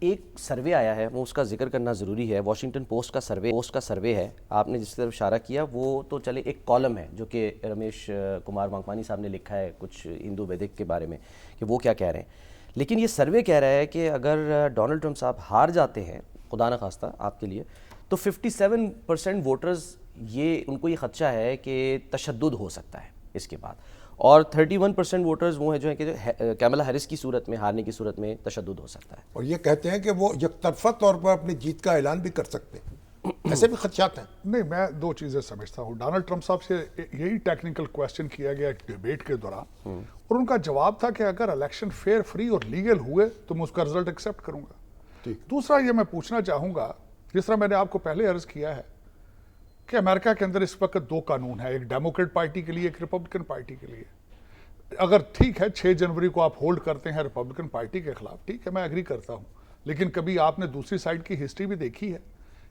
ایک سروے آیا ہے، وہ اس کا ذکر کرنا ضروری ہے، واشنگٹن پوسٹ کا سروے ہے، آپ نے جس طرف اشارہ کیا وہ تو چلے ایک کالم ہے جو کہ رمیش کمار وانکمانی صاحب نے لکھا ہے کچھ ہندو ویدک کے بارے میں کہ وہ کیا کہہ رہے ہیں، لیکن یہ سروے کہہ رہا ہے کہ اگر ڈونلڈ ٹرمپ صاحب ہار جاتے ہیں خدا نہ خواستہ آپ کے لیے، تو 57% ووٹرز یہ ان کو یہ خدشہ ہے کہ تشدد ہو سکتا ہے اس کے بعد، اور 31% ووٹرز وہ ہیں جو ہیں کہ کیملا ہیرس کی صورت میں ہارنے کی صورت میں تشدد ہو سکتا ہے، اور یہ کہتے ہیں کہ وہ یک طرفہ طور پر اپنی جیت کا اعلان بھی کر سکتے ہیں، ایسے بھی خدشات ہیں۔ نہیں، میں دو چیزیں سمجھتا ہوں۔ ڈونلڈ ٹرمپ صاحب سے یہی ٹیکنیکل کویسچن کیا گیا ڈیبیٹ کے دوران، اور ان کا جواب تھا کہ اگر الیکشن فیئر، فری اور لیگل ہوئے تو میں اس کا رزلٹ ایکسیپٹ کروں گا۔ دوسرا یہ میں پوچھنا چاہوں گا، جس طرح میں نے آپ کو پہلے عرض کیا ہے کہ امریکہ کے اندر اس وقت دو قانون ہیں، ایک ڈیموکریٹ پارٹی کے لیے، ایک ریپبلکن پارٹی کے لیے۔ اگر ٹھیک ہے 6 جنوری کو آپ ہولڈ کرتے ہیں ریپبلکن پارٹی کے خلاف، ٹھیک ہے، میں ایگری کرتا ہوں، لیکن کبھی آپ نے دوسری سائڈ کی ہسٹری بھی دیکھی ہے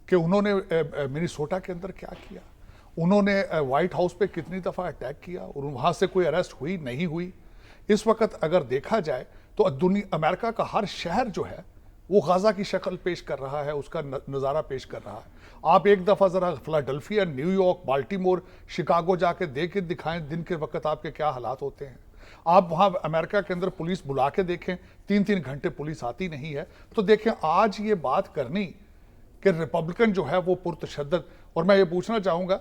کہ انہوں نے منیسوٹا کے اندر کیا کیا، انہوں نے وائٹ ہاؤس پہ کتنی دفعہ اٹیک کیا اور وہاں سے کوئی اریسٹ ہوئی نہیں ہوئی۔ اس وقت اگر دیکھا جائے تو امریکہ کا ہر شہر جو ہے وہ غزہ کی شکل پیش کر رہا ہے، اس کا نظارہ پیش کر رہا ہے۔ آپ ایک دفعہ ذرا فلاڈلفیا، نیو یارک، بالٹیمور، شکاگو جا کے دیکھ کے دکھائیں دن کے وقت آپ کے کیا حالات ہوتے ہیں۔ آپ وہاں امریکہ کے اندر پولیس بلا کے دیکھیں، 3 گھنٹے پولیس آتی نہیں ہے۔ تو دیکھیں آج یہ بات کرنی کہ ریپبلکن جو ہے وہ پرتشدد، اور میں یہ پوچھنا چاہوں گا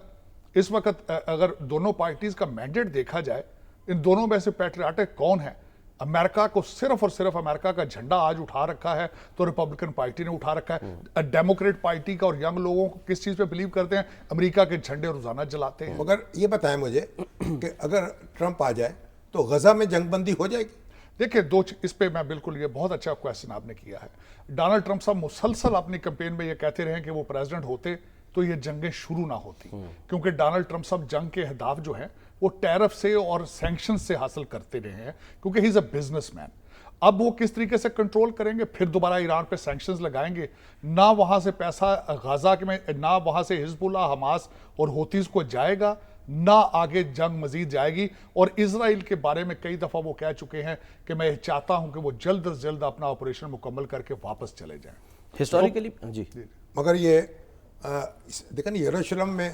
اس وقت اگر دونوں پارٹیز کا مینڈیٹ دیکھا جائے، ان دونوں میں سے پیٹریاٹک کون ہے؟ امریکہ کو صرف اور صرف امریکہ کا جھنڈا آج اٹھا رکھا ہے تو ریپبلکن پارٹی نے اٹھا رکھا ہے۔ ڈیموکریٹ پارٹی کا اور ینگ لوگوں کو کس چیز پہ بلیو کرتے ہیں؟ امریکہ کے جھنڈے روزانہ جلاتے ہیں۔ مگر یہ بتائیں مجھے کہ اگر ٹرمپ آ جائے تو غزہ میں جنگ بندی ہو جائے گی؟ دیکھیں اس پہ میں بالکل، یہ بہت اچھا کویسچن آپ نے کیا ہے۔ ڈونلڈ ٹرمپ صاحب مسلسل اپنی کمپین میں یہ کہتے رہے کہ وہ پریزیڈنٹ ہوتے تو یہ جنگیں شروع نہ ہوتی، کیونکہ ڈونلڈ ٹرمپ صاحب جنگ کے اہداف جو ہیں وہ ٹیرف سے اور سینکشن سے حاصل کرتے رہے ہیں، کیونکہ ہی از اے بزنس مین۔ اب وہ کس طریقے سے کنٹرول کریں گے؟ پھر دوبارہ ایران پہ سینکشنز لگائیں گے، نہ وہاں سے پیسہ غزہ میں، نہ وہاں سے حزب اللہ، حماس اور ہوتیز کو جائے گا، نہ آگے جنگ مزید جائے گی۔ اور اسرائیل کے بارے میں کئی دفعہ وہ کہہ چکے ہیں کہ میں چاہتا ہوں کہ وہ جلد از جلد اپنا آپریشن مکمل کر کے واپس چلے جائیں۔ ہسٹوریکلی جی، مگر یہ دیکھیں یروشلم میں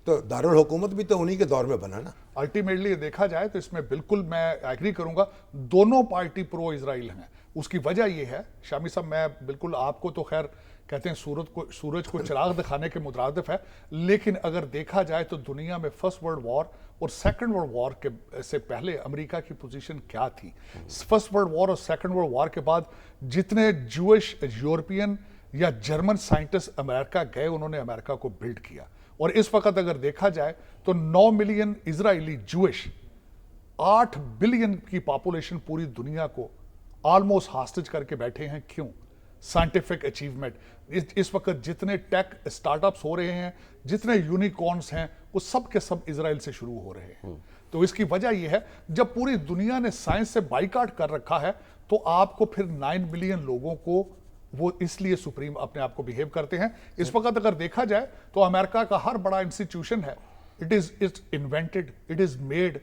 تو دارالحکومت بھی تو انہی کے دور میں بنا نا۔ الٹیمیٹلی دیکھا جائے تو اس میں بالکل میں ایگری کروں گا، دونوں پارٹی پرو اسرائیل ہیں۔ اس کی وجہ یہ ہے شامی صاحب، میں بالکل آپ کو تو خیر کہتے ہیں سورج کو چراغ دکھانے کے مترادف ہے، لیکن اگر دیکھا جائے تو دنیا میں فرسٹ ورلڈ وار اور سیکنڈ ورلڈ وار کے سے پہلے امریکہ کی پوزیشن کیا تھی؟ فرسٹ ورلڈ وار اور سیکنڈ ورلڈ وار کے بعد جتنے جوش یورپین یا جرمن سائنٹسٹ امریکہ گئے، انہوں نے امریکہ کو بلڈ کیا۔ اور اس وقت اگر دیکھا جائے تو 9 ملین اسرائیلی جوش، 8 بلین کی پاپولیشن پوری دنیا کو آلموسٹ ہاسٹیج کر کے بیٹھے ہیں۔ کیوں؟ Scientific achievement. اس وقت جتنے ٹیک سٹارٹ اپس ہو رہے ہیں، جتنے یونیکارنز ہیں، وہ سب کے سب اسرائیل سے شروع ہو رہے ہیں۔ تو اس کی وجہ یہ ہے جب پوری دنیا نے سائنس سے بائیکاٹ کر رکھا ہے تو آپ کو پھر 9 بلین لوگوں کو وہ اس لیے سپریم اپنے آپ کو بیہیو کرتے ہیں۔ اس وقت اگر دیکھا جائے تو امریکہ کا ہر بڑا انسٹیٹیوشن ہے، it is invented, it is made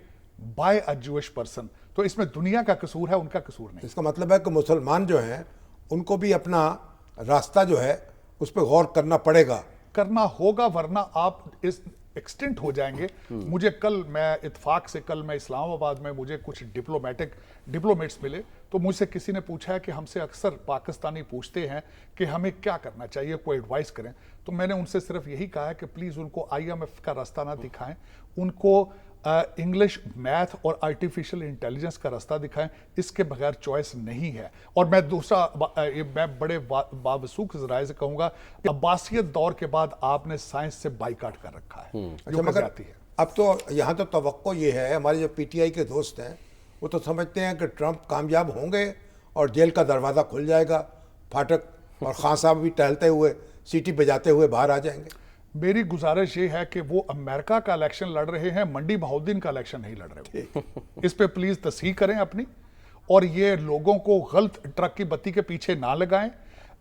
by a جوش پرسن۔ تو اس میں دنیا کا قصور ہے، ان کا قصور نہیں۔ اس کا مطلب ہے کہ مسلمان جو ہیں ان کو بھی اپنا راستہ جو ہے اس پہ غور کرنا پڑے گا، کرنا ہوگا، ورنہ آپ اس ایکسٹنٹ ہو جائیں گے۔ مجھے کل میں اتفاق سے کل میں اسلام آباد میں مجھے کچھ ڈپلومیٹس ملے، تو مجھ سے کسی نے پوچھا ہے کہ ہم سے اکثر پاکستانی پوچھتے ہیں کہ ہمیں کیا کرنا چاہیے، کوئی ایڈوائس کریں۔ تو میں نے ان سے صرف یہی کہا ہے کہ پلیز ان کو IMF کا راستہ نہ دکھائیں، ان کو انگلش، میتھ اور آرٹیفیشل انٹیلیجنس کا راستہ دکھائیں، اس کے بغیر چوائس نہیں ہے۔ اور میں دوسرا، میں بڑے باوثوق ذرائع سے کہوں گا کہ عباسیت دور کے بعد آپ نے سائنس سے بائیکاٹ کر رکھا ہے، جو مگر جاتی ہے۔ اب تو یہاں تو توقع یہ ہے، ہمارے جو PTI کے دوست ہیں وہ تو سمجھتے ہیں کہ ٹرمپ کامیاب ہوں گے اور جیل کا دروازہ کھل جائے گا، پھاٹک، اور خان صاحب بھی ٹہلتے ہوئے، سیٹی بجاتے ہوئے باہر آ جائیں گے۔ میری گزارش یہ ہے کہ وہ امریکہ کا الیکشن لڑ رہے ہیں، منڈی بہاؤدین کا الیکشن نہیں لڑ رہے ہیں۔ اس پہ پلیز تصحیح کریں اپنی، اور یہ لوگوں کو غلط ٹرک کی بتی کے پیچھے نہ لگائیں۔